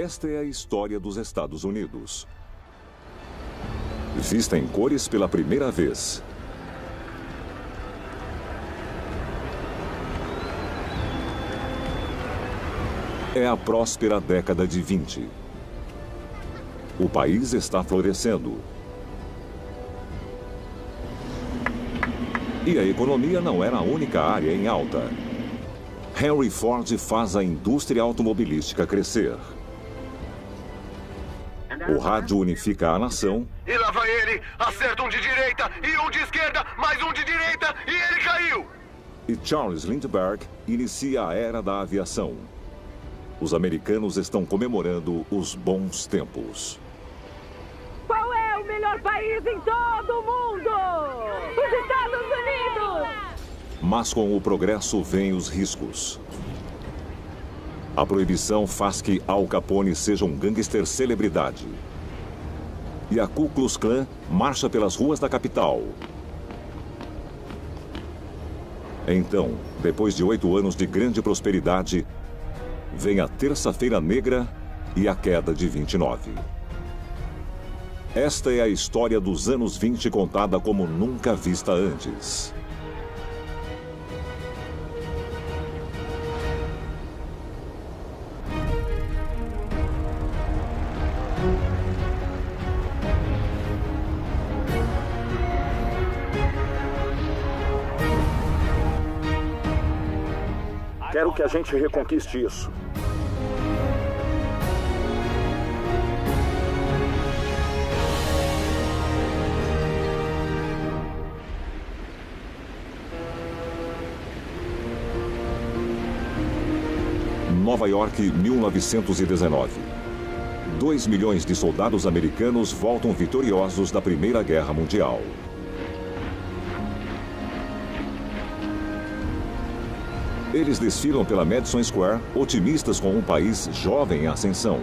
Esta é a história dos Estados Unidos. Vista em cores pela primeira vez. É a próspera década de 20. O país está florescendo. E a economia não era a única área em alta. Henry Ford faz a indústria automobilística crescer. O rádio unifica a nação. E lá vai ele, acerta um de direita e um de esquerda, mais um de direita e ele caiu! E Charles Lindbergh inicia a era da aviação. Os americanos estão comemorando os bons tempos. Qual é o melhor país em todo o mundo? Os Estados Unidos! Mas com o progresso vêm os riscos. A proibição faz que Al Capone seja um gangster celebridade. E a Ku Klux Klan marcha pelas ruas da capital. Então, depois de 8 anos de grande prosperidade, vem a Terça-feira Negra e a queda de 29. Esta é a história dos anos 20 contada como nunca vista antes. Quero que a gente reconquiste isso. Nova York, 1919. 2 milhões de soldados americanos voltam vitoriosos da Primeira Guerra Mundial. Eles desfilam pela Madison Square, otimistas com um país jovem em ascensão.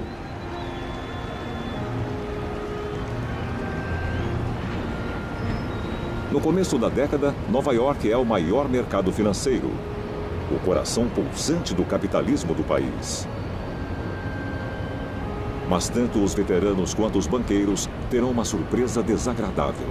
No começo da década, Nova York é o maior mercado financeiro, o coração pulsante do capitalismo do país. Mas tanto os veteranos quanto os banqueiros terão uma surpresa desagradável.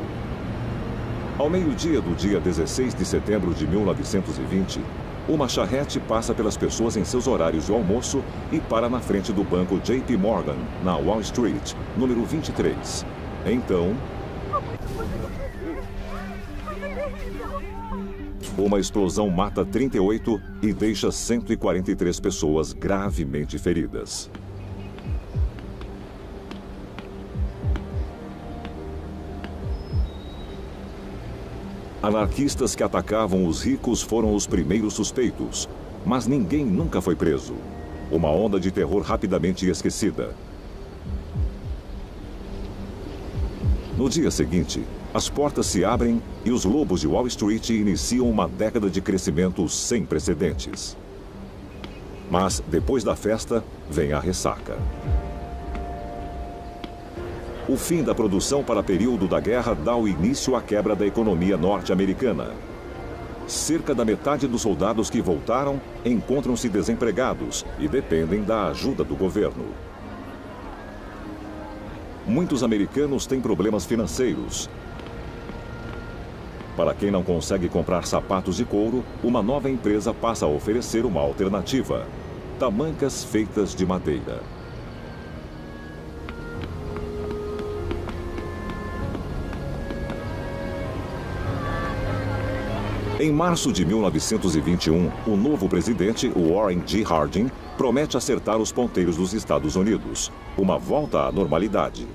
Ao meio-dia do dia 16 de setembro de 1920, uma charrete passa pelas pessoas em seus horários de almoço e para na frente do banco JP Morgan, na Wall Street, número 23. Então, uma explosão mata 38 e deixa 143 pessoas gravemente feridas. Anarquistas que atacavam os ricos foram os primeiros suspeitos, mas ninguém nunca foi preso. Uma onda de terror rapidamente esquecida. No dia seguinte, as portas se abrem e os lobos de Wall Street iniciam uma década de crescimento sem precedentes. Mas, depois da festa, vem a ressaca. O fim da produção para período da guerra dá o início à quebra da economia norte-americana. Cerca da metade dos soldados que voltaram encontram-se desempregados e dependem da ajuda do governo. Muitos americanos têm problemas financeiros. Para quem não consegue comprar sapatos de couro, uma nova empresa passa a oferecer uma alternativa: tamancas feitas de madeira. Em março de 1921, o novo presidente, Warren G. Harding, promete acertar os ponteiros dos Estados Unidos. Uma volta à normalidade.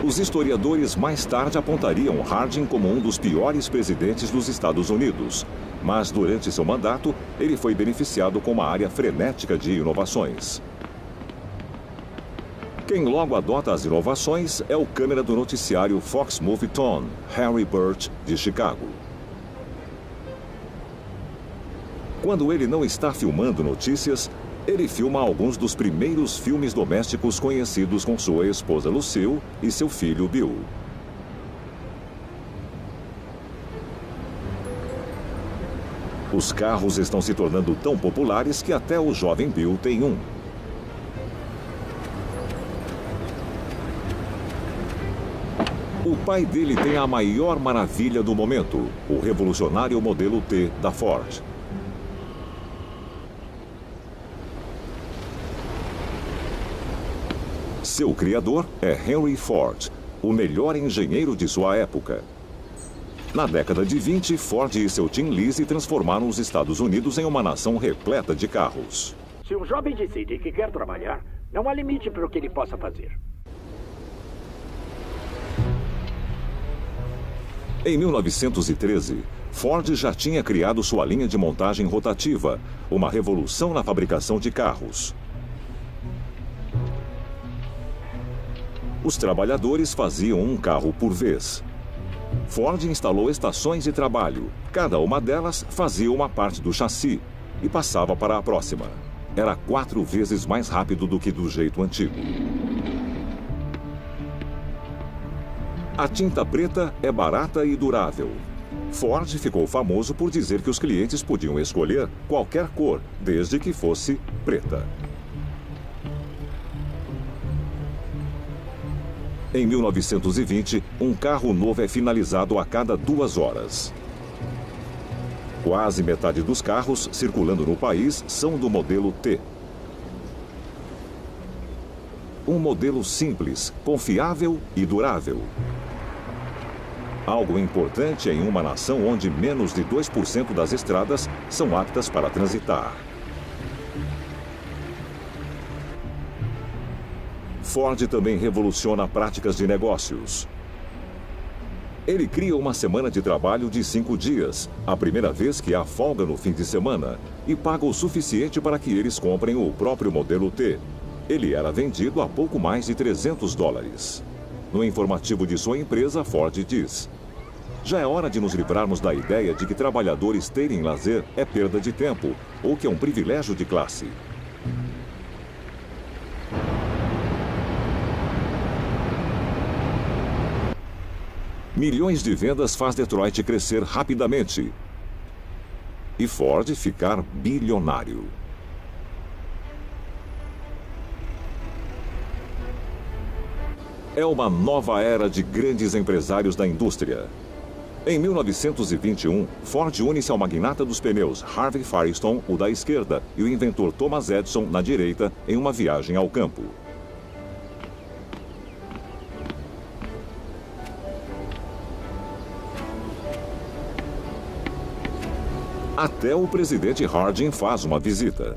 Os historiadores mais tarde apontariam Harding como um dos piores presidentes dos Estados Unidos. Mas durante seu mandato, ele foi beneficiado com uma área frenética de inovações. Quem logo adota as inovações é o câmera do noticiário Fox Movie Tone, Harry Burt, de Chicago. Quando ele não está filmando notícias, ele filma alguns dos primeiros filmes domésticos conhecidos com sua esposa Lucille e seu filho Bill. Os carros estão se tornando tão populares que até o jovem Bill tem um. O pai dele tem a maior maravilha do momento, o revolucionário modelo T da Ford. Seu criador é Henry Ford, o melhor engenheiro de sua época. Na década de 20, Ford e seu Tim Lizzie transformaram os Estados Unidos em uma nação repleta de carros. Se um jovem decide que quer trabalhar, não há limite para o que ele possa fazer. Em 1913, Ford já tinha criado sua linha de montagem rotativa, uma revolução na fabricação de carros. Os trabalhadores faziam um carro por vez. Ford instalou estações de trabalho. Cada uma delas fazia uma parte do chassi e passava para a próxima. Era 4 vezes mais rápido do que do jeito antigo. A tinta preta é barata e durável. Ford ficou famoso por dizer que os clientes podiam escolher qualquer cor, desde que fosse preta. Em 1920, um carro novo é finalizado a cada 2 horas. Quase metade dos carros circulando no país são do modelo T. Um modelo simples, confiável e durável. Algo importante em uma nação onde menos de 2% das estradas são aptas para transitar. Ford também revoluciona práticas de negócios. Ele cria uma semana de trabalho de 5 dias, a primeira vez que há folga no fim de semana, e paga o suficiente para que eles comprem o próprio modelo T. Ele era vendido a pouco mais de $300. No informativo de sua empresa, Ford diz: "Já é hora de nos livrarmos da ideia de que trabalhadores terem lazer é perda de tempo, ou que é um privilégio de classe." Milhões de vendas faz Detroit crescer rapidamente e Ford ficar bilionário. É uma nova era de grandes empresários da indústria. Em 1921, Ford une-se ao magnata dos pneus Harvey Firestone, o da esquerda, e o inventor Thomas Edison, na direita, em uma viagem ao campo. Até o presidente Harding faz uma visita.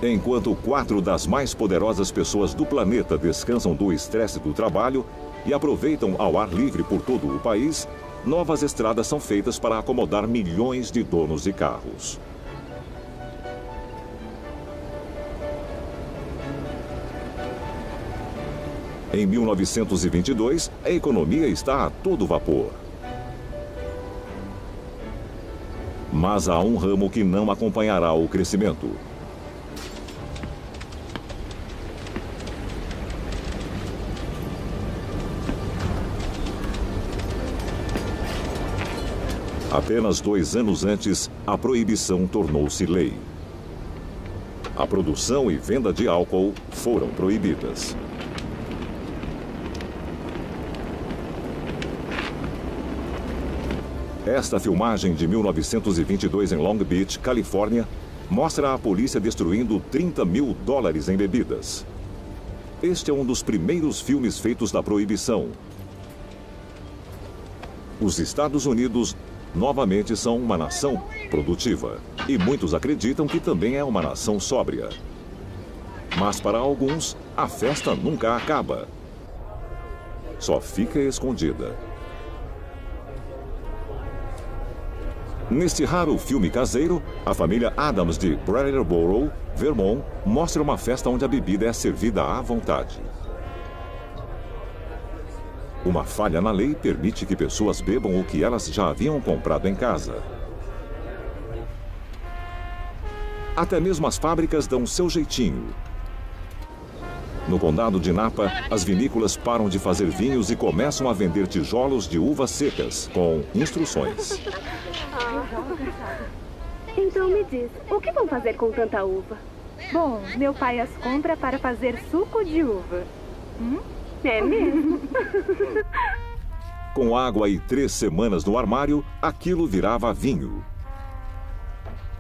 Enquanto 4 das mais poderosas pessoas do planeta descansam do estresse do trabalho e aproveitam ao ar livre por todo o país, novas estradas são feitas para acomodar milhões de donos de carros. Em 1922, a economia está a todo vapor. Mas há um ramo que não acompanhará o crescimento. Apenas 2 anos antes, a proibição tornou-se lei. A produção e venda de álcool foram proibidas. Esta filmagem de 1922 em Long Beach, Califórnia, mostra a polícia destruindo $30 mil em bebidas. Este é um dos primeiros filmes feitos da proibição. Os Estados Unidos novamente são uma nação produtiva, e muitos acreditam que também é uma nação sóbria. Mas para alguns, a festa nunca acaba. Só fica escondida. Neste raro filme caseiro, a família Adams de Brattleboro, Vermont, mostra uma festa onde a bebida é servida à vontade. Uma falha na lei permite que pessoas bebam o que elas já haviam comprado em casa. Até mesmo as fábricas dão seu jeitinho. No condado de Napa, as vinícolas param de fazer vinhos e começam a vender tijolos de uvas secas, com instruções. Então me diz, o que vão fazer com tanta uva? Bom, meu pai as compra para fazer suco de uva. É mesmo? Com água e 3 semanas no armário, aquilo virava vinho.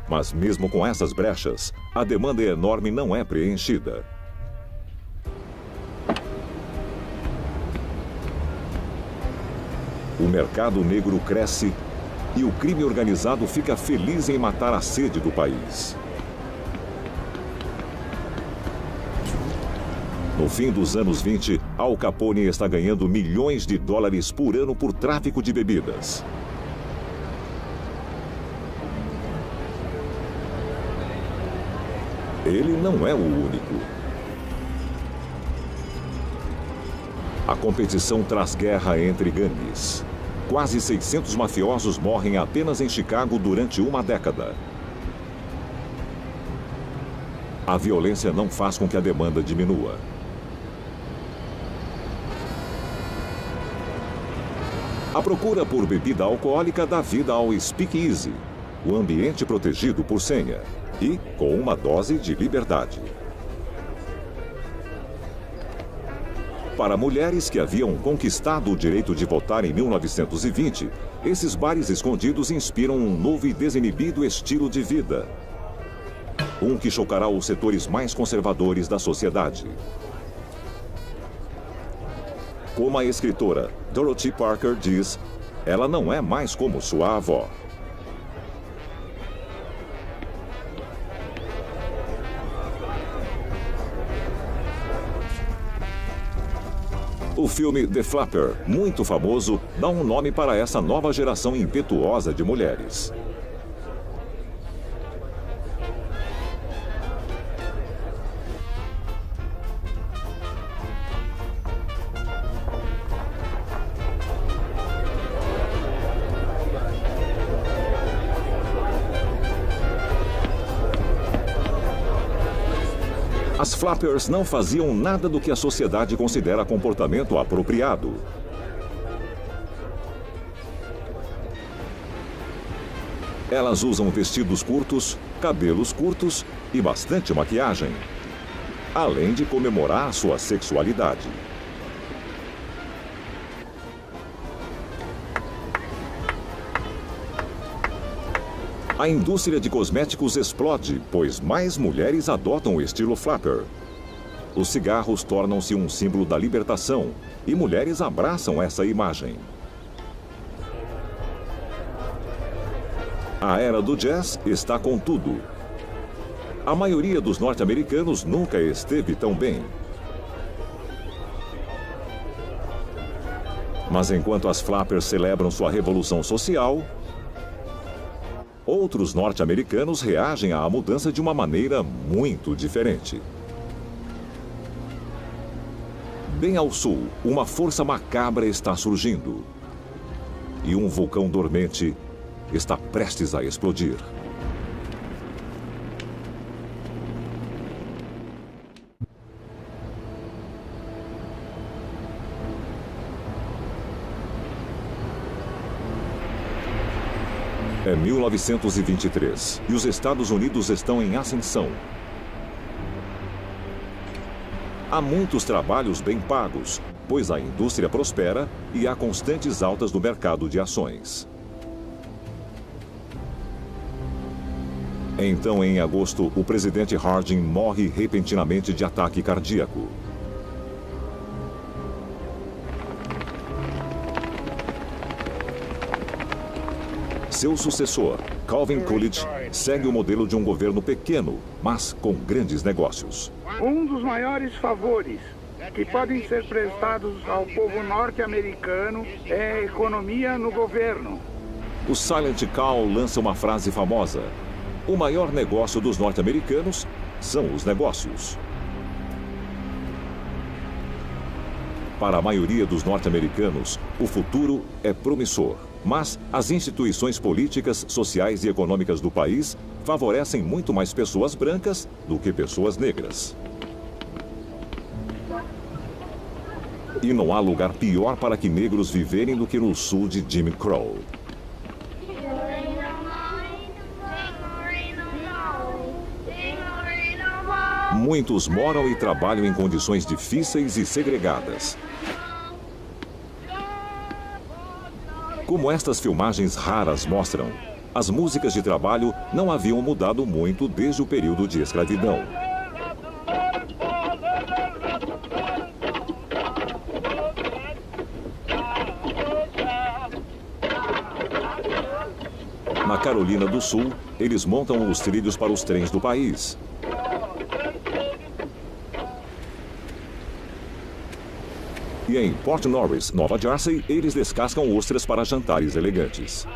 Mas mesmo com essas brechas, a demanda enorme não é preenchida. O mercado negro cresce e o crime organizado fica feliz em matar a sede do país. No fim dos anos 20, Al Capone está ganhando milhões de dólares por ano por tráfico de bebidas. Ele não é o único. A competição traz guerra entre gangues. Quase 600 mafiosos morrem apenas em Chicago durante uma década. A violência não faz com que a demanda diminua. A procura por bebida alcoólica dá vida ao speakeasy, o ambiente protegido por senha, e com uma dose de liberdade. Para mulheres que haviam conquistado o direito de votar em 1920, esses bares escondidos inspiram um novo e desinibido estilo de vida. Um que chocará os setores mais conservadores da sociedade. Como a escritora Dorothy Parker diz, ela não é mais como sua avó. O filme The Flapper, muito famoso, dá um nome para essa nova geração impetuosa de mulheres. As flappers não faziam nada do que a sociedade considera comportamento apropriado. Elas usam vestidos curtos, cabelos curtos e bastante maquiagem, além de comemorar sua sexualidade. A indústria de cosméticos explode, pois mais mulheres adotam o estilo flapper. Os cigarros tornam-se um símbolo da libertação e mulheres abraçam essa imagem. A era do jazz está com tudo. A maioria dos norte-americanos nunca esteve tão bem. Mas enquanto as flappers celebram sua revolução social, outros norte-americanos reagem à mudança de uma maneira muito diferente. Bem ao sul, uma força macabra está surgindo. E um vulcão dormente está prestes a explodir. É 1923 e os Estados Unidos estão em ascensão. Há muitos trabalhos bem pagos, pois a indústria prospera e há constantes altas no mercado de ações. Então, em agosto, o presidente Harding morre repentinamente de ataque cardíaco. Seu sucessor, Calvin Coolidge, segue o modelo de um governo pequeno, mas com grandes negócios. Um dos maiores favores que podem ser prestados ao povo norte-americano é a economia no governo. O Silent Cal lança uma frase famosa: o maior negócio dos norte-americanos são os negócios. Para a maioria dos norte-americanos, o futuro é promissor. Mas as instituições políticas, sociais e econômicas do país favorecem muito mais pessoas brancas do que pessoas negras. E não há lugar pior para que negros viverem do que no sul de Jim Crow. Muitos moram e trabalham em condições difíceis e segregadas. Como estas filmagens raras mostram, as músicas de trabalho não haviam mudado muito desde o período de escravidão. Na Carolina do Sul, eles montam os trilhos para os trens do país. E em Port Norris, Nova Jersey, eles descascam ostras para jantares elegantes.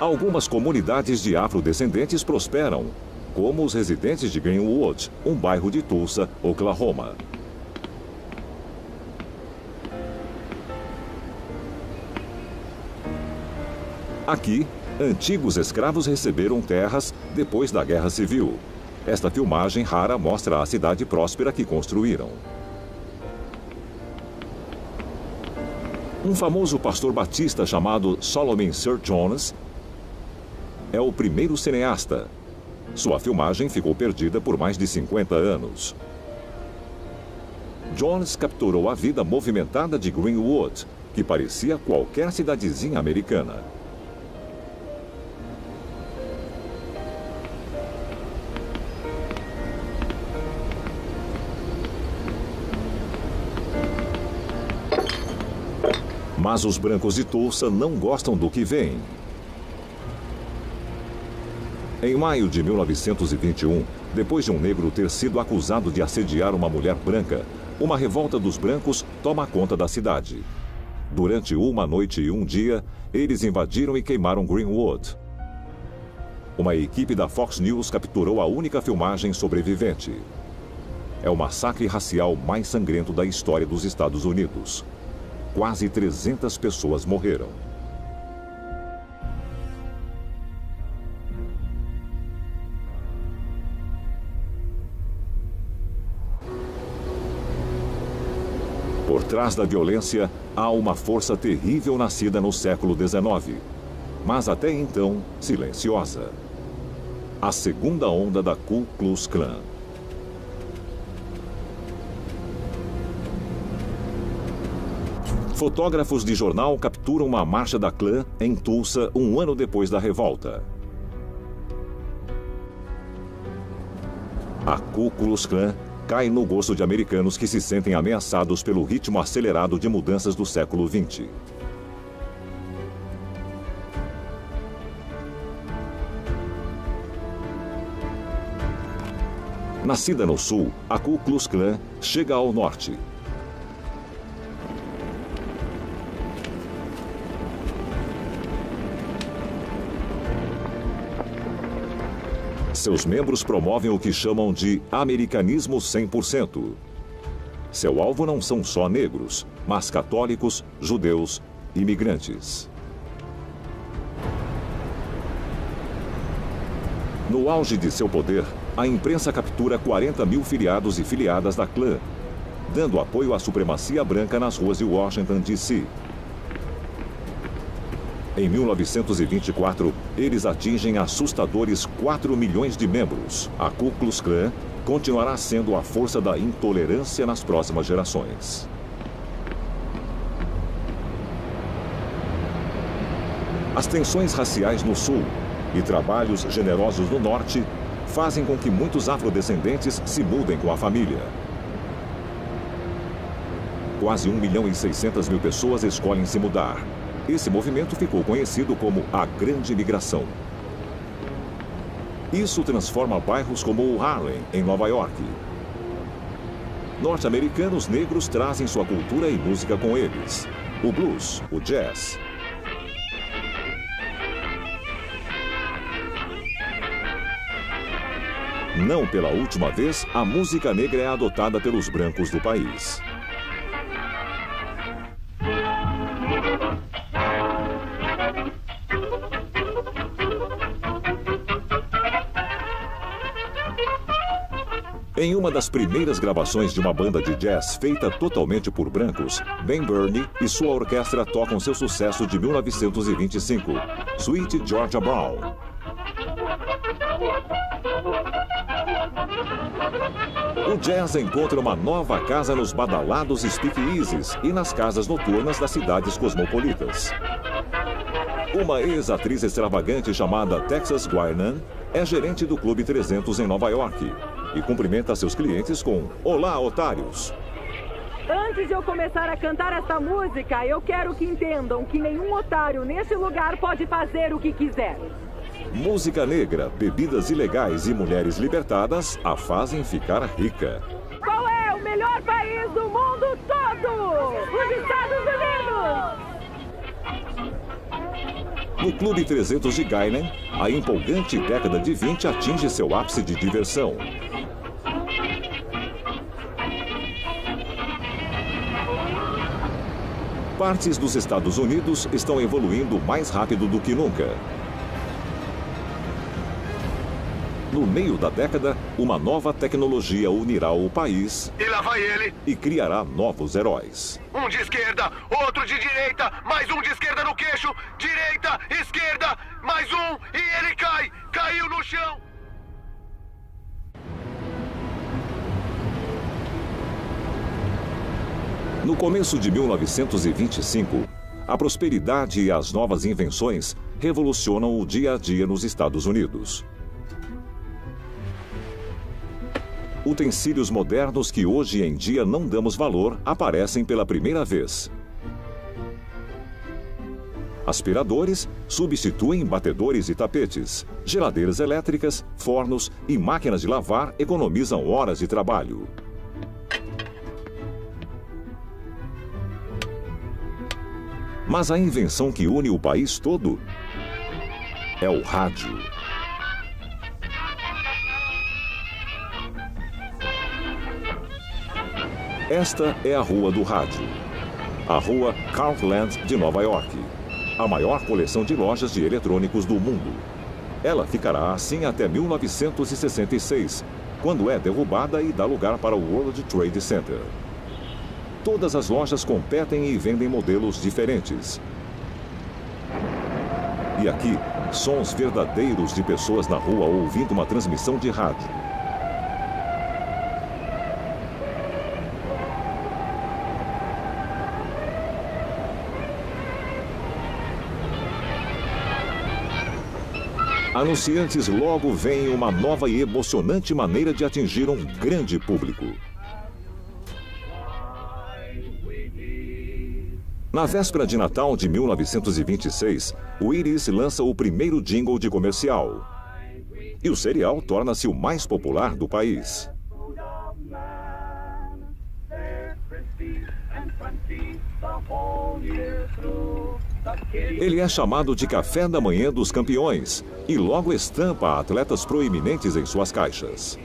Algumas comunidades de afrodescendentes prosperam, como os residentes de Greenwood, um bairro de Tulsa, Oklahoma. Aqui, antigos escravos receberam terras depois da Guerra Civil. Esta filmagem rara mostra a cidade próspera que construíram. Um famoso pastor batista chamado Solomon Sir Jones é o primeiro cineasta. Sua filmagem ficou perdida por mais de 50 anos. Jones capturou a vida movimentada de Greenwood, que parecia qualquer cidadezinha americana. Mas os brancos de Tulsa não gostam do que veem. Em maio de 1921, depois de um negro ter sido acusado de assediar uma mulher branca, uma revolta dos brancos toma conta da cidade. Durante uma noite e um dia, eles invadiram e queimaram Greenwood. Uma equipe da Fox News capturou a única filmagem sobrevivente. É o massacre racial mais sangrento da história dos Estados Unidos. Quase 300 pessoas morreram. Por trás da violência, há uma força terrível nascida no século XIX, mas até então silenciosa. A segunda onda da Ku Klux Klan. Fotógrafos de jornal capturam uma marcha da Klan em Tulsa um ano depois da revolta. A Ku Klux Klan cai no gosto de americanos que se sentem ameaçados pelo ritmo acelerado de mudanças do século XX. Nascida no sul, a Ku Klux Klan chega ao norte. Seus membros promovem o que chamam de americanismo 100%. Seu alvo não são só negros, mas católicos, judeus e imigrantes. No auge de seu poder, a imprensa captura 40 mil filiados e filiadas da Klan, dando apoio à supremacia branca nas ruas de Washington, D.C. Em 1924, eles atingem assustadores 4 milhões de membros. A Ku Klux Klan continuará sendo a força da intolerância nas próximas gerações. As tensões raciais no sul e trabalhos generosos no norte fazem com que muitos afrodescendentes se mudem com a família. Quase 1.600.000 pessoas escolhem se mudar. Esse movimento ficou conhecido como a Grande Migração. Isso transforma bairros como o Harlem, em Nova York. Norte-americanos negros trazem sua cultura e música com eles. O blues, o jazz. Não pela última vez, a música negra é adotada pelos brancos do país. Em uma das primeiras gravações de uma banda de jazz feita totalmente por brancos, Ben Burney e sua orquestra tocam seu sucesso de 1925, Sweet Georgia Brown. O jazz encontra uma nova casa nos badalados speakeasies e nas casas noturnas das cidades cosmopolitas. Uma ex-atriz extravagante chamada Texas Guinan é gerente do Clube 300 em Nova York e cumprimenta seus clientes com "Olá, otários!". Antes de eu começar a cantar esta música, eu quero que entendam que nenhum otário neste lugar pode fazer o que quiser. Música negra, bebidas ilegais e mulheres libertadas a fazem ficar rica. Qual é o melhor país do mundo todo? Os Estados Unidos! No Clube 300 de Guinan, a empolgante década de 20 atinge seu ápice de diversão. Partes dos Estados Unidos estão evoluindo mais rápido do que nunca. No meio da década, uma nova tecnologia unirá o país E lá vai ele. e criará novos heróis. Um de esquerda, outro de direita, mais um de esquerda no queixo. Direita, esquerda, mais um e ele cai. Caiu no chão. No começo de 1925, a prosperidade e as novas invenções revolucionam o dia a dia nos Estados Unidos. Utensílios modernos que hoje em dia não damos valor aparecem pela primeira vez. Aspiradores substituem batedores e tapetes. Geladeiras elétricas, fornos e máquinas de lavar economizam horas de trabalho. Mas a invenção que une o país todo é o rádio. Esta é a Rua do Rádio, a Rua Cartland de Nova York, a maior coleção de lojas de eletrônicos do mundo. Ela ficará assim até 1966, quando é derrubada e dá lugar para o World Trade Center. Todas as lojas competem e vendem modelos diferentes. E aqui, sons verdadeiros de pessoas na rua ouvindo uma transmissão de rádio. Anunciantes logo veem uma nova e emocionante maneira de atingir um grande público. Na véspera de Natal de 1926, o Wheaties lança o primeiro jingle de comercial. E o cereal torna-se o mais popular do país. Ele é chamado de café da manhã dos campeões e logo estampa atletas proeminentes em suas caixas.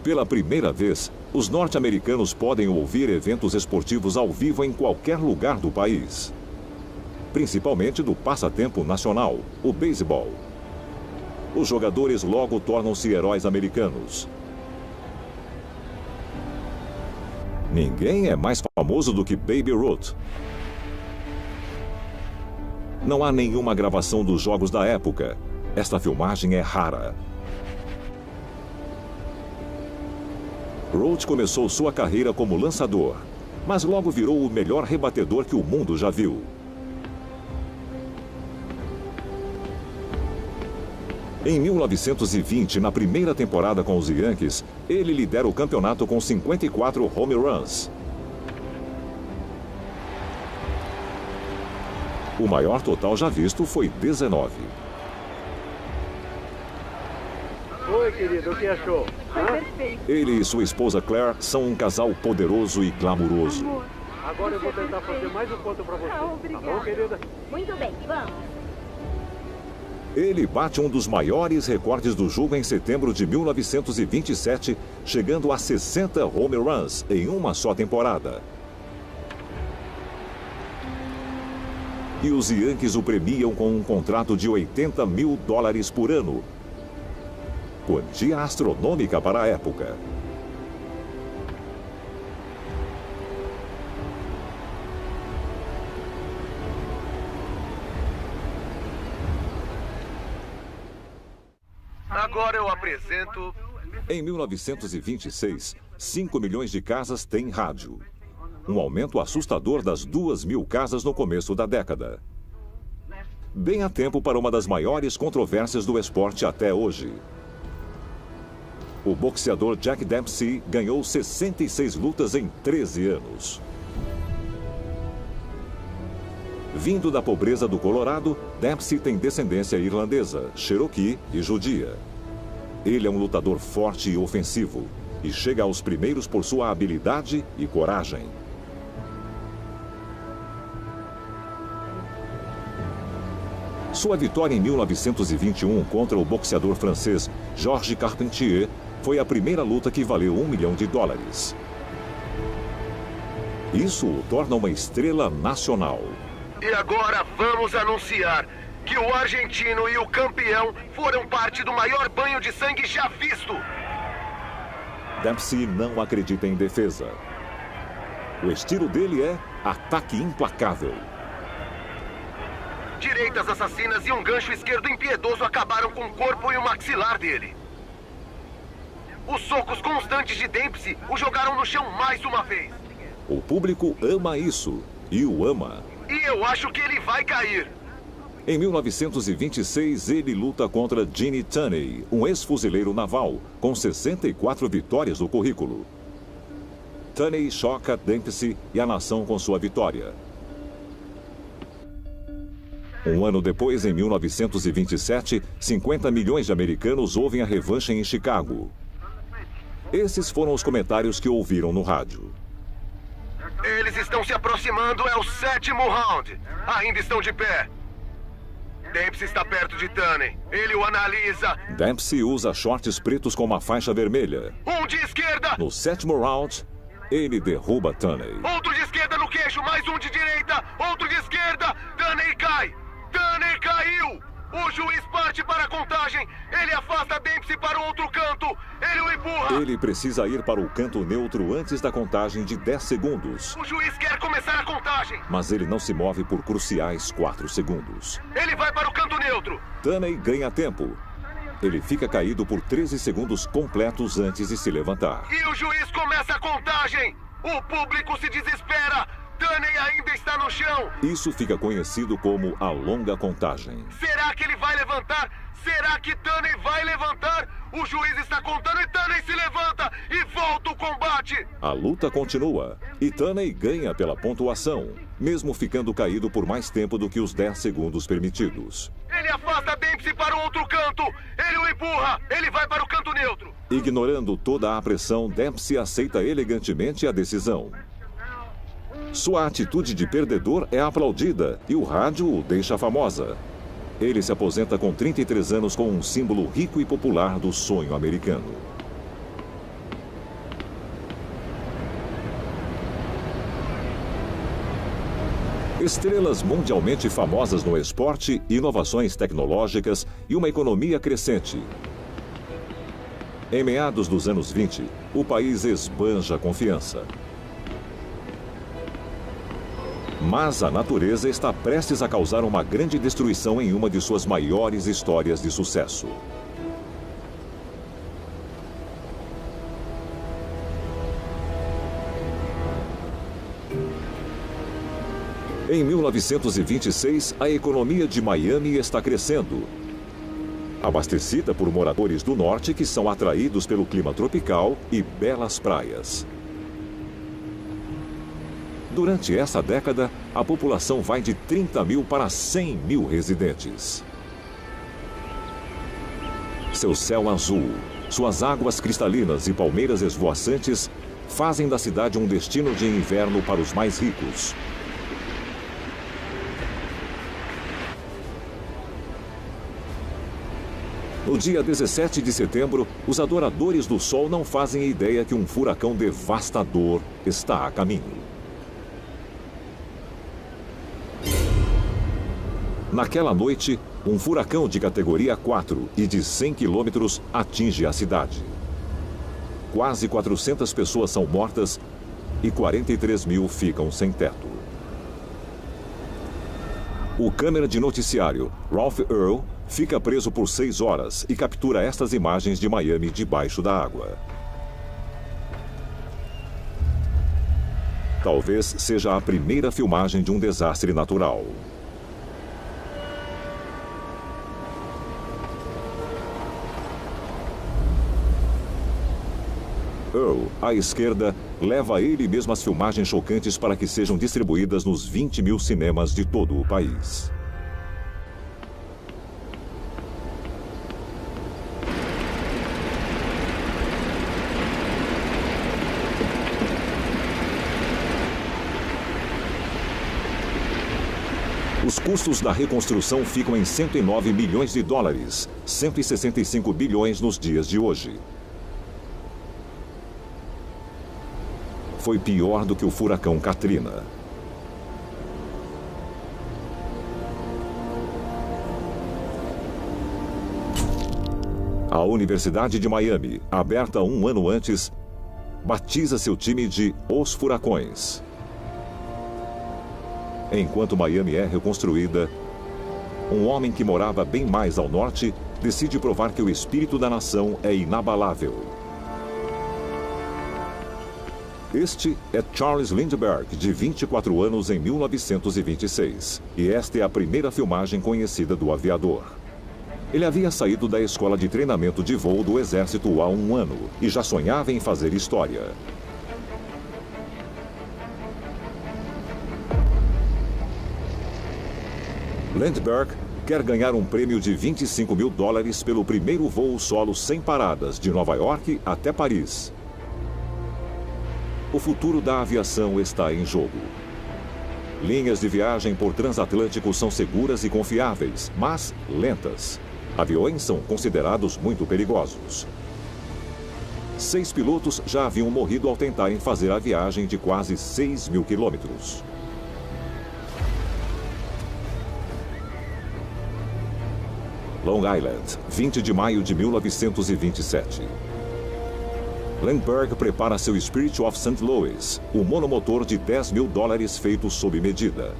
Pela primeira vez, os norte-americanos podem ouvir eventos esportivos ao vivo em qualquer lugar do país. Principalmente do passatempo nacional, o beisebol. Os jogadores logo tornam-se heróis americanos. Ninguém é mais famoso do que Baby Ruth. Não há nenhuma gravação dos jogos da época. Esta filmagem é rara. Ruth começou sua carreira como lançador, mas logo virou o melhor rebatedor que o mundo já viu. Em 1920, na primeira temporada com os Yankees, ele lidera o campeonato com 54 home runs. O maior total já visto foi 19. Oi, querido, o que achou? Ele e sua esposa Claire são um casal poderoso e glamouroso. Agora eu vou tentar fazer mais um ponto pra você. Ah, obrigada. Tá bom, querida? Muito bem, vamos. Ele bate um dos maiores recordes do jogo em setembro de 1927, chegando a 60 home runs em uma só temporada. E os Yankees o premiam com um contrato de $80 mil por ano. Quantia astronômica para a época. Agora eu apresento... Em 1926, 5 milhões de casas têm rádio. Um aumento assustador das 2.000 casas no começo da década. Bem a tempo para uma das maiores controvérsias do esporte até hoje. O boxeador Jack Dempsey ganhou 66 lutas em 13 anos. Vindo da pobreza do Colorado, Dempsey tem descendência irlandesa, Cherokee e judia. Ele é um lutador forte e ofensivo, e chega aos primeiros por sua habilidade e coragem. Sua vitória em 1921 contra o boxeador francês Georges Carpentier foi a primeira luta que valeu $1 milhão. Isso o torna uma estrela nacional. E agora vamos anunciar que o argentino e o campeão foram parte do maior banho de sangue já visto. Dempsey não acredita em defesa. O estilo dele é ataque implacável. Direitas assassinas e um gancho esquerdo impiedoso acabaram com o corpo e o maxilar dele. Os socos constantes de Dempsey o jogaram no chão mais uma vez. O público ama isso e o ama. E eu acho que ele vai cair. Em 1926, ele luta contra Gene Tunney, um ex-fuzileiro naval, com 64 vitórias no currículo. Tunney choca Dempsey e a nação com sua vitória. Um ano depois, em 1927, 50 milhões de americanos ouvem a revanche em Chicago. Esses foram os comentários que ouviram no rádio. Eles estão se aproximando, é o 7º round. Ainda estão de pé. Dempsey está perto de Tunney. Ele o analisa. Dempsey usa shorts pretos com uma faixa vermelha. Um de esquerda. No 7º round, ele derruba Tunney. Outro de esquerda no queixo, mais um de direita. Outro de esquerda. Tunney cai. Tunney caiu. O juiz parte para a contagem. Ele afasta Dempsey para o outro canto. Ele o empurra. Ele precisa ir para o canto neutro antes da contagem de 10 segundos. O juiz quer começar a contagem. Mas ele não se move por cruciais 4 segundos. Ele vai para o canto neutro. Tunney ganha tempo. Ele fica caído por 13 segundos completos antes de se levantar. E o juiz começa a contagem. O público se desespera. Tunney ainda está no chão. Isso fica conhecido como a longa contagem. Será que ele vai levantar? Será que Tunney vai levantar? O juiz está contando e Tunney se levanta e volta o combate. A luta continua e Tunney ganha pela pontuação, mesmo ficando caído por mais tempo do que os 10 segundos permitidos. Ele afasta Dempsey para o outro canto. Ele o empurra. Ele vai para o canto neutro. Ignorando toda a pressão, Dempsey aceita elegantemente a decisão. Sua atitude de perdedor é aplaudida e o rádio o deixa famosa. Ele se aposenta com 33 anos com um símbolo rico e popular do sonho americano. Estrelas mundialmente famosas no esporte, inovações tecnológicas e uma economia crescente. Em meados dos anos 20, o país esbanja confiança. Mas a natureza está prestes a causar uma grande destruição em uma de suas maiores histórias de sucesso. Em 1926, a economia de Miami está crescendo. Abastecida por moradores do norte que são atraídos pelo clima tropical e belas praias. Durante essa década, a população vai de 30 mil para 100 mil residentes. Seu céu azul, suas águas cristalinas e palmeiras esvoaçantes fazem da cidade um destino de inverno para os mais ricos. No dia 17 de setembro, os adoradores do Sol não fazem ideia que um furacão devastador está a caminho. Naquela noite, um furacão de categoria 4 e de 100 quilômetros atinge a cidade. Quase 400 pessoas são mortas e 43 mil ficam sem teto. O câmera de noticiário Ralph Earl fica preso por 6 horas e captura estas imagens de Miami debaixo da água. Talvez seja a primeira filmagem de um desastre natural. Earl, à esquerda, leva ele mesmo as filmagens chocantes para que sejam distribuídas nos 20 mil cinemas de todo o país. Os custos da reconstrução ficam em 109 milhões de dólares, 165 bilhões nos dias de hoje. Foi pior do que o furacão Katrina. A Universidade de Miami, aberta um ano antes, batiza seu time de Os Furacões. Enquanto Miami é reconstruída, um homem que morava bem mais ao norte decide provar que o espírito da nação é inabalável. Este é Charles Lindbergh, de 24 anos, em 1926. E esta é a primeira filmagem conhecida do aviador. Ele havia saído da escola de treinamento de voo do Exército há um ano e já sonhava em fazer história. Lindbergh quer ganhar um prêmio de 25 mil dólares pelo primeiro voo solo sem paradas, de Nova York até Paris. O futuro da aviação está em jogo. Linhas de viagem por transatlântico são seguras e confiáveis, mas lentas. Aviões são considerados muito perigosos. 6 pilotos já haviam morrido ao tentarem fazer a viagem de quase 6 mil quilômetros. Long Island, 20 de maio de 1927. Lindbergh prepara seu Spirit of St. Louis, o monomotor de 10 mil dólares feito sob medida.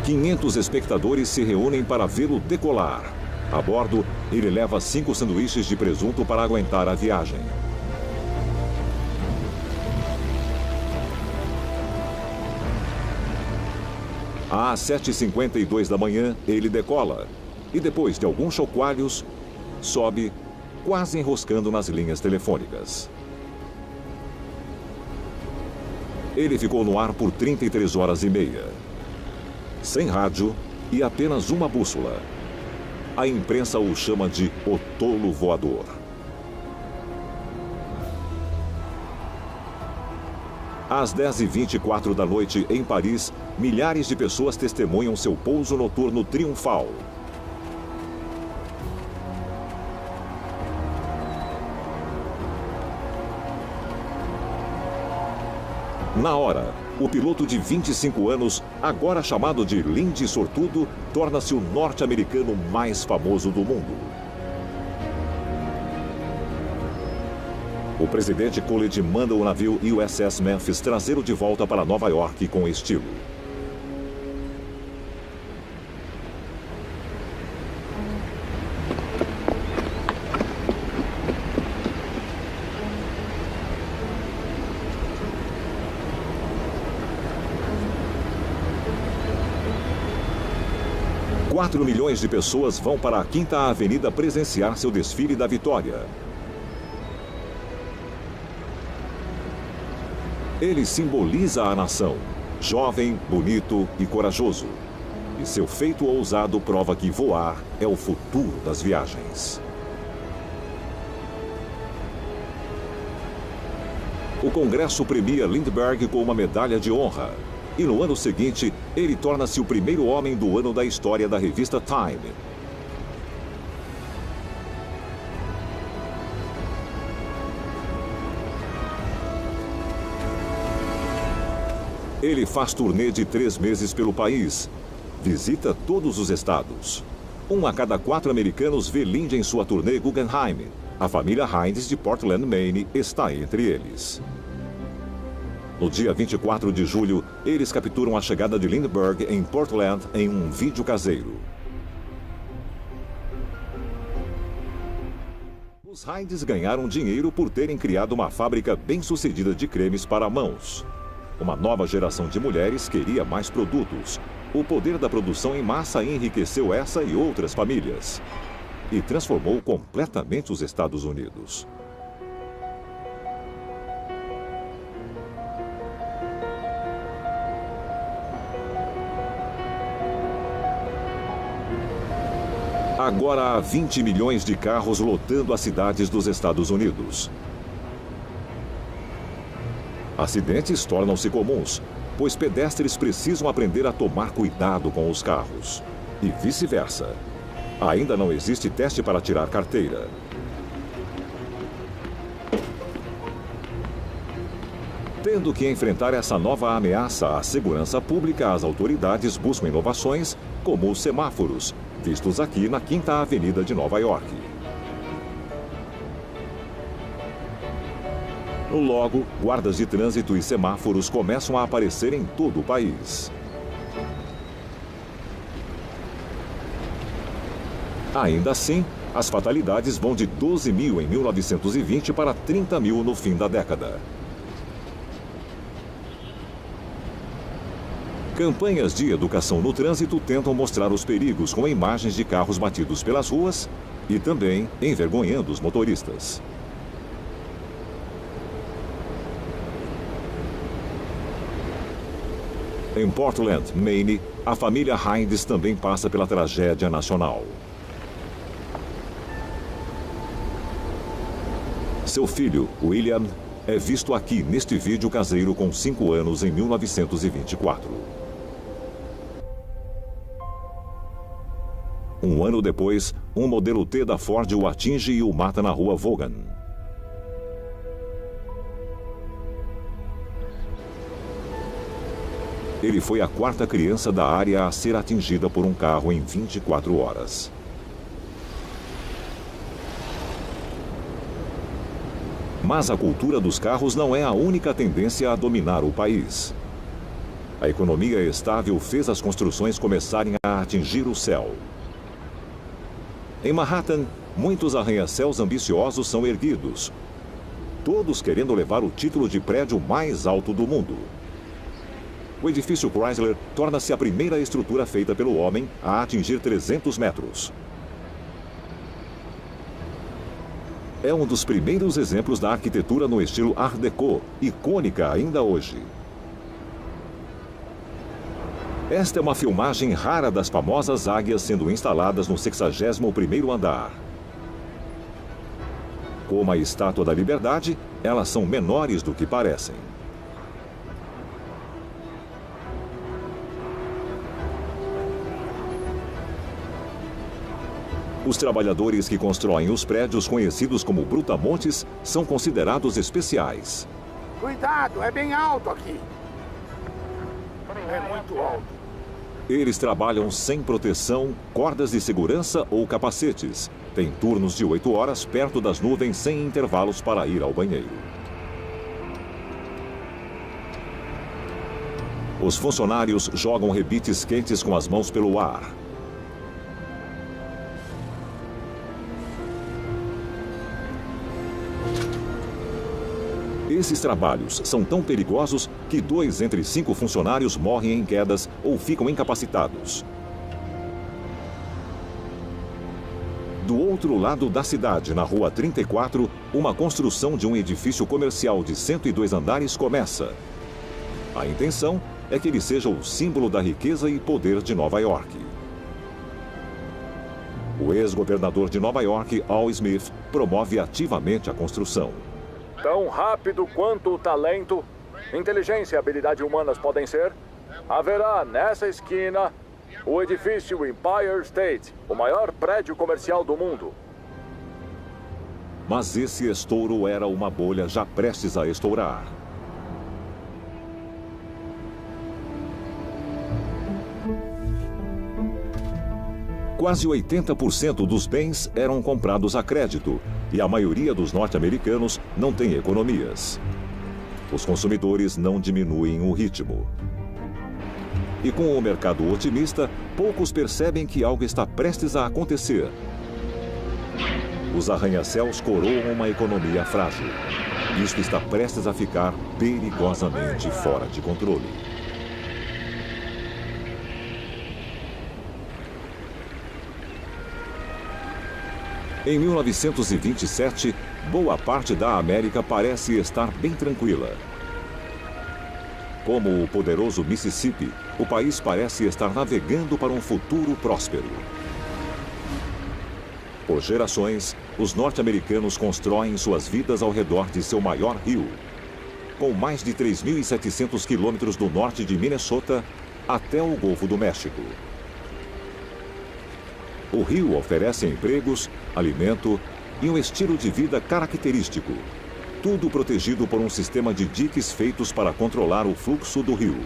"500 espectadores se reúnem para vê-lo decolar. A bordo, ele leva 5 sanduíches de presunto para aguentar a viagem. Às 7h52 da manhã, ele decola. E depois de alguns chocalhos, sobe, quase enroscando nas linhas telefônicas. Ele ficou no ar por 33 horas e meia. Sem rádio e apenas uma bússola. A imprensa o chama de o tolo voador. Às 10h24 da noite, em Paris, milhares de pessoas testemunham seu pouso noturno triunfal. Na hora, o piloto de 25 anos, agora chamado de Lindy Sortudo, torna-se o norte-americano mais famoso do mundo. O presidente Coolidge manda o navio USS Memphis trazê-lo de volta para Nova York com estilo. Quatro milhões de pessoas vão para a Quinta Avenida presenciar seu desfile da vitória. Ele simboliza a nação, jovem, bonito e corajoso. E seu feito ousado prova que voar é o futuro das viagens. O Congresso premia Lindbergh com uma medalha de honra. E no ano seguinte, ele torna-se o primeiro homem do ano da história da revista Time. Ele faz turnê de 3 meses pelo país. Visita todos os estados. 1 a cada 4 americanos vê Lind em sua turnê Guggenheim. A família Hines de Portland, Maine, está entre eles. No dia 24 de julho, eles capturam a chegada de Lindbergh em Portland em um vídeo caseiro. Os Hines ganharam dinheiro por terem criado uma fábrica bem-sucedida de cremes para mãos. Uma nova geração de mulheres queria mais produtos. O poder da produção em massa enriqueceu essa e outras famílias. E transformou completamente os Estados Unidos. Agora há 20 milhões de carros lotando as cidades dos Estados Unidos. Acidentes tornam-se comuns, pois pedestres precisam aprender a tomar cuidado com os carros. E vice-versa. Ainda não existe teste para tirar carteira. Tendo que enfrentar essa nova ameaça à segurança pública, as autoridades buscam inovações, como os semáforos, vistos aqui na 5ª Avenida de Nova York. Logo, guardas de trânsito e semáforos começam a aparecer em todo o país. Ainda assim, as fatalidades vão de 12 mil em 1920 para 30 mil no fim da década. Campanhas de educação no trânsito tentam mostrar os perigos com imagens de carros batidos pelas ruas e também envergonhando os motoristas. Em Portland, Maine, a família Hines também passa pela tragédia nacional. Seu filho, William, é visto aqui neste vídeo caseiro com 5 anos em 1924. Um ano depois, um modelo T da Ford o atinge e o mata na rua Vaughan. Ele foi a 4ª criança da área a ser atingida por um carro em 24 horas. Mas a cultura dos carros não é a única tendência a dominar o país. A economia estável fez as construções começarem a atingir o céu. Em Manhattan, muitos arranha-céus ambiciosos são erguidos, todos querendo levar o título de prédio mais alto do mundo. O edifício Chrysler torna-se a primeira estrutura feita pelo homem a atingir 300 metros. É um dos primeiros exemplos da arquitetura no estilo Art Deco, icônica ainda hoje. Esta é uma filmagem rara das famosas águias sendo instaladas no 61º andar. Como a Estátua da Liberdade, elas são menores do que parecem. Os trabalhadores que constroem os prédios conhecidos como brutamontes são considerados especiais. Cuidado, é bem alto aqui. É muito alto. Eles trabalham sem proteção, cordas de segurança ou capacetes. Têm turnos de 8 horas perto das nuvens sem intervalos para ir ao banheiro. Os funcionários jogam rebites quentes com as mãos pelo ar. Esses trabalhos são tão perigosos que 2 entre 5 funcionários morrem em quedas ou ficam incapacitados. Do outro lado da cidade, na Rua 34, uma construção de um edifício comercial de 102 andares começa. A intenção é que ele seja o símbolo da riqueza e poder de Nova York. O ex-governador de Nova York, Al Smith, promove ativamente a construção. Tão rápido quanto o talento, inteligência e habilidade humanas podem ser, haverá nessa esquina o edifício Empire State, o maior prédio comercial do mundo. Mas esse estouro era uma bolha já prestes a estourar. Quase 80% dos bens eram comprados a crédito e a maioria dos norte-americanos não tem economias. Os consumidores não diminuem o ritmo. E com o mercado otimista, poucos percebem que algo está prestes a acontecer. Os arranha-céus coroam uma economia frágil. Isto está prestes a ficar perigosamente fora de controle. Em 1927, boa parte da América parece estar bem tranquila. Como o poderoso Mississippi, o país parece estar navegando para um futuro próspero. Por gerações, os norte-americanos constroem suas vidas ao redor de seu maior rio, com mais de 3.700 quilômetros do norte de Minnesota até o Golfo do México. O rio oferece empregos, alimento e um estilo de vida característico, tudo protegido por um sistema de diques feitos para controlar o fluxo do rio.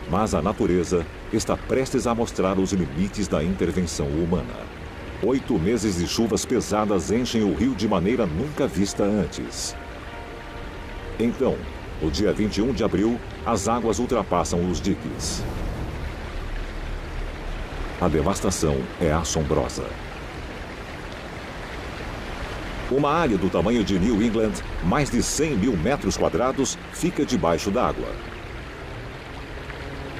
Mas a natureza está prestes a mostrar os limites da intervenção humana. 8 meses de chuvas pesadas enchem o rio de maneira nunca vista antes. Então, no dia 21 de abril, as águas ultrapassam os diques. A devastação é assombrosa. Uma área do tamanho de New England, mais de 100 mil metros quadrados, fica debaixo d'água.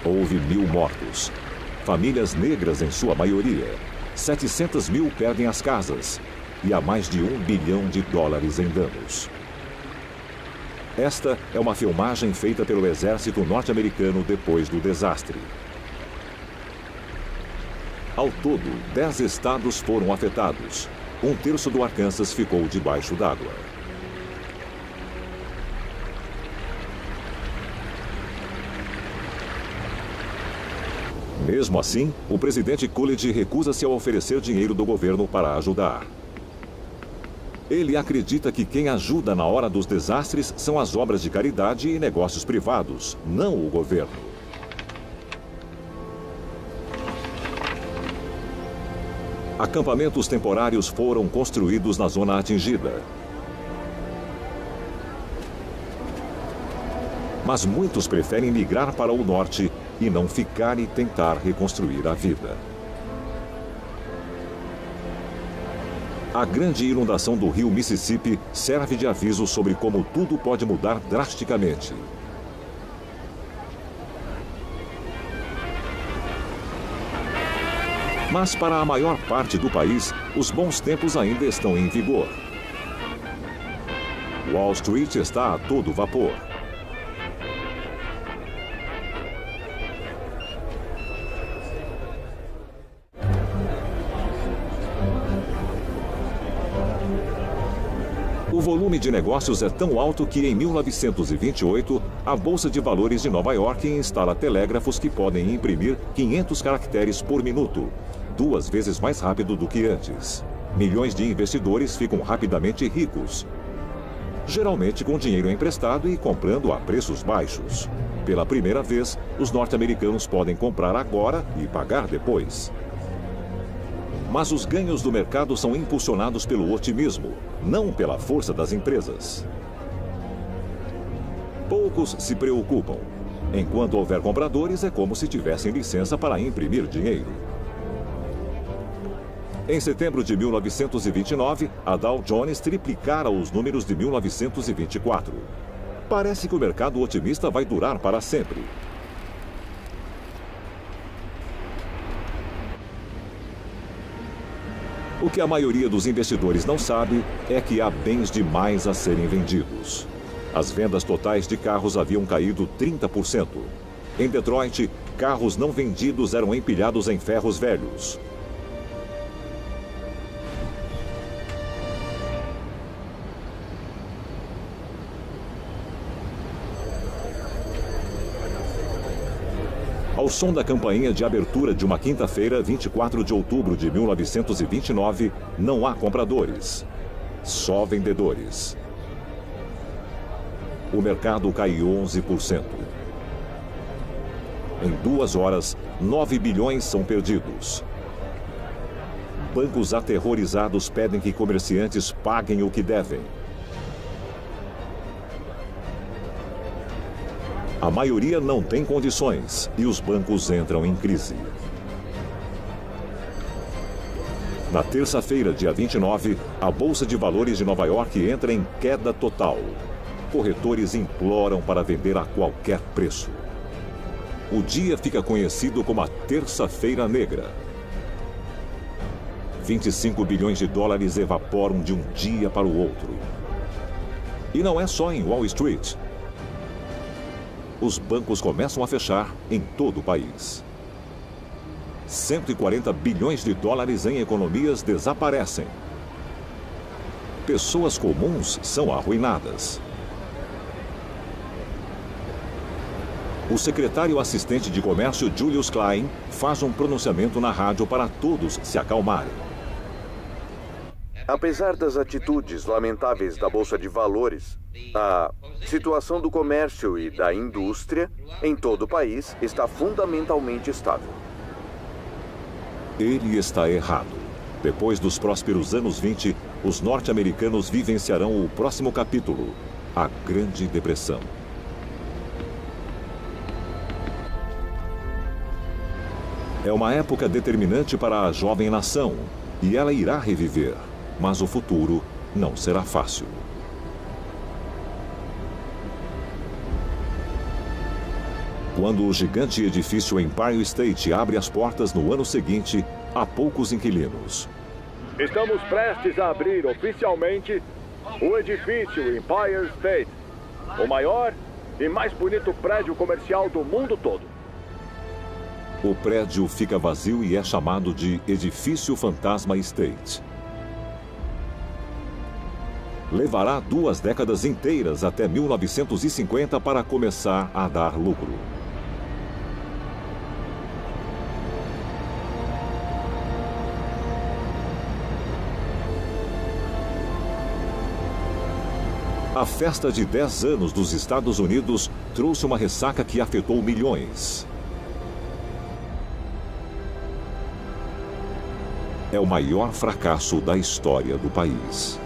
Houve 1.000 mortos. Famílias negras em sua maioria. 700 mil perdem as casas. E há mais de $1 bilhão em danos. Esta é uma filmagem feita pelo exército norte-americano depois do desastre. Ao todo, 10 estados foram afetados. 1/3 do Arkansas ficou debaixo d'água. Mesmo assim, o presidente Coolidge recusa-se a oferecer dinheiro do governo para ajudar. Ele acredita que quem ajuda na hora dos desastres são as obras de caridade e negócios privados, não o governo. Acampamentos temporários foram construídos na zona atingida. Mas muitos preferem migrar para o norte e não ficar e tentar reconstruir a vida. A grande inundação do rio Mississippi serve de aviso sobre como tudo pode mudar drasticamente. Mas para a maior parte do país, os bons tempos ainda estão em vigor. Wall Street está a todo vapor. O volume de negócios é tão alto que, em 1928, a Bolsa de Valores de Nova York instala telégrafos que podem imprimir 500 caracteres por minuto, 2 vezes mais rápido do que antes. Milhões de investidores ficam rapidamente ricos, geralmente com dinheiro emprestado e comprando a preços baixos. Pela primeira vez, os norte-americanos podem comprar agora e pagar depois. Mas os ganhos do mercado são impulsionados pelo otimismo, não pela força das empresas. Poucos se preocupam. Enquanto houver compradores, é como se tivessem licença para imprimir dinheiro. Em setembro de 1929, a Dow Jones triplicara os números de 1924. Parece que o mercado otimista vai durar para sempre. O que a maioria dos investidores não sabe é que há bens demais a serem vendidos. As vendas totais de carros haviam caído 30%. Em Detroit, carros não vendidos eram empilhados em ferros velhos. Ao som da campainha de abertura de uma quinta-feira, 24 de outubro de 1929, não há compradores, só vendedores. O mercado cai 11%. Em 2 horas, 9 bilhões são perdidos. Bancos aterrorizados pedem que comerciantes paguem o que devem. A maioria não tem condições e os bancos entram em crise. Na terça-feira, dia 29, a Bolsa de Valores de Nova York entra em queda total. Corretores imploram para vender a qualquer preço. O dia fica conhecido como a Terça-feira Negra. 25 bilhões de dólares evaporam de um dia para o outro. E não é só em Wall Street. Os bancos começam a fechar em todo o país. 140 bilhões de dólares em economias desaparecem. Pessoas comuns são arruinadas. O secretário assistente de comércio Julius Klein faz um pronunciamento na rádio para todos se acalmarem. Apesar das atitudes lamentáveis da Bolsa de Valores, a situação do comércio e da indústria em todo o país está fundamentalmente estável. Ele está errado. Depois dos prósperos anos 20, os norte-americanos vivenciarão o próximo capítulo, a Grande Depressão. É uma época determinante para a jovem nação, e ela irá reviver. Mas o futuro não será fácil. Quando o gigante edifício Empire State abre as portas no ano seguinte, há poucos inquilinos. Estamos prestes a abrir oficialmente o edifício Empire State, o maior e mais bonito prédio comercial do mundo todo. O prédio fica vazio e é chamado de Edifício Fantasma State. Levará 2 décadas inteiras até 1950 para começar a dar lucro. A festa de 10 anos dos Estados Unidos trouxe uma ressaca que afetou milhões. É o maior fracasso da história do país.